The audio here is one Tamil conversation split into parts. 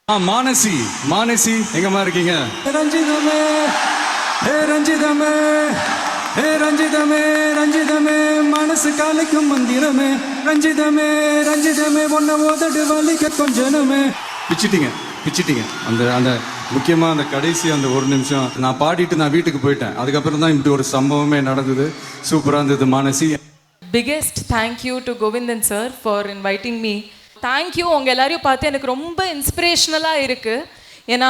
மானசி மானசி எங்கம்மா இருக்கீங்க? ரஞ்சிதமே ஹே ரஞ்சிதமே ஹே ரஞ்சிதமே ரஞ்சிதமே மனசு காலைக்கும் மந்திரமே ரஞ்சிதமே ரஞ்சிதமே ஒன்ன ஓதடு வலிக்க கொஞ்சனமே. பிச்சிட்டீங்க பிச்சிட்டீங்க. அந்த அந்த முக்கியமாக அந்த கடைசி அந்த ஒரு நிமிஷம் நான் பாடிட்டு நான் வீட்டுக்கு போயிட்டேன். அதுக்கப்புறம் தான் இப்படி ஒரு சம்பவமே நடந்தது. சூப்பராக இருந்தது Manasi. Biggest thank you to Govindan sir for inviting me. Thank you. உங்கள் எல்லாரையும் பார்த்து எனக்கு ரொம்ப இன்ஸ்பிரேஷ்னலாக இருக்குது. ஏன்னா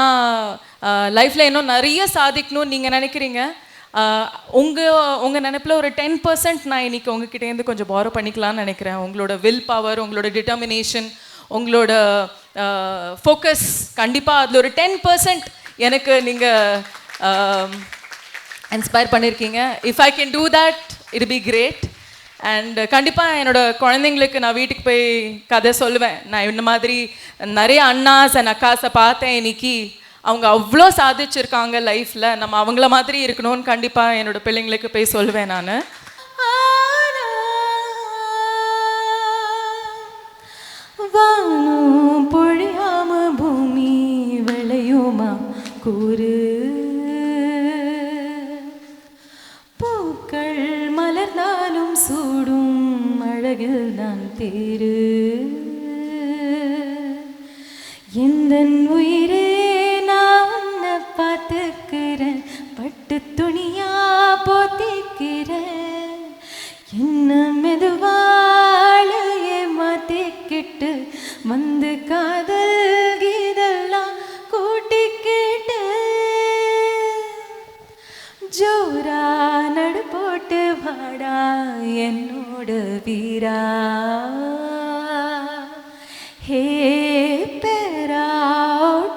லைஃப்பில் இன்னும் நிறைய சாதிக்கணும்னு நீங்கள் நினைக்கிறீங்க. உங்கள் நினைப்பில் ஒரு 10% நான் இன்றைக்கி உங்ககிட்டேருந்து கொஞ்சம் பாரோ பண்ணிக்கலான்னு நினைக்கிறேன். உங்களோட வில் பவர், உங்களோட டிட்டர்மினேஷன், உங்களோட ஃபோக்கஸ், கண்டிப்பாக அதில் ஒரு 10% எனக்கு நீங்கள் இன்ஸ்பயர் பண்ணியிருக்கீங்க. If I can do that it be great. And கண்டிப்பாக என்னோடய குழந்தைங்களுக்கு நான் வீட்டுக்கு போய் கதை சொல்லுவேன். நான் இந்த மாதிரி நிறைய அண்ணாஸ் அண்ட் அக்காஸை பார்த்தேன் இன்னைக்கு. அவங்க அவ்வளோ சாதிச்சிருக்காங்க லைஃப்பில். நம்ம அவங்கள மாதிரி இருக்கணும்னு கண்டிப்பாக என்னோடய பிள்ளைங்களுக்கு போய் சொல்லுவேன் நான். வானம் பொழியாம பூமி விளையுமா கூறு, பூக்கள் மலர்ந்தாலும் சூடும் அழகில் நான் தேரு. எந்த உயிரே நான் உன்னை பார்த்துக்கிறேன், பட்டு துணியா போத்திக்கிறேன். என்ன மெதுவாழ ஏமாத்திக்கிட்டு வந்து காதல் கீதெல்லாம் கூட்டிக்கிட்டு ஜோரா நடு போட்டு வாடா என்னோட வீரா. ஹே பேரா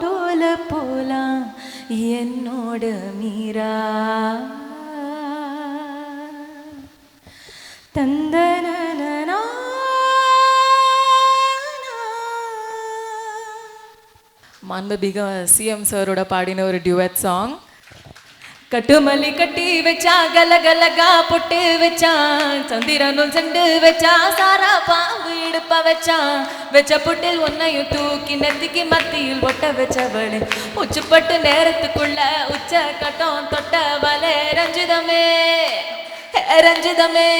டோல போலாம் என்னோட மீரா. தந்தனா மாண்புமிகு சிஎம் சாரோட பாடின ஒரு டியூட் சாங். கட்டுமல்லி கட்டி வச்சா கலகலகா பொட்டு வச்சா, சந்திரனும் செண்டு வச்சா, சாரா பாவு இடுப்ப வச்சா, வச்ச பொட்டில் ஒன்னையும் தூக்கி நெத்திக்கு மத்தியில் ஒட்ட வச்சவளே, உச்சுப்பட்டு நேரத்துக்குள்ள உச்ச கட்டம் தொட்டவளே. ரஞ்சிதமே ரஞ்சிதமே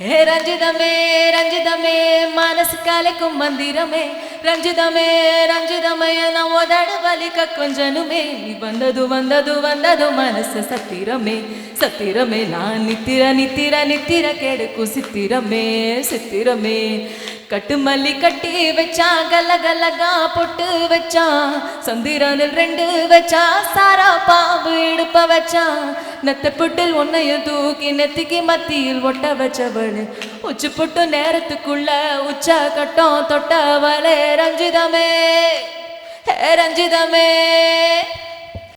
ஹே ரஞ்சிதமே ரஞ்சிதமே மனசு காலைக்கும் மந்திரமே ரஞ்சிதமே ரஞ்சிதமே நான் உதடு வலிக்க கொஞ்சனுமே. நீ வந்தது வந்தது வந்தது மனசு சத்திரமே சத்திரமே. நான் நித்திர நித்திர நித்திர கெடுக்கும் சித்திரமே சித்திரமே. கட்டுமல்லி கட்டி வச்சா கலகலகா பொட்டு வச்சா, சந்திரனில் 2 வச்சா, சாரா பாம்பு இடுப்ப வச்சா, நெத்த புட்டில் ஒன்னையும் தூக்கி நெத்திக்கு மத்தியில் ஒட்ட வச்சவளே, உச்சி புட்டு நேரத்துக்குள்ள உச்ச கட்டம் தொட்டவளே. ரஞ்சிதமே ரஞ்சிதமே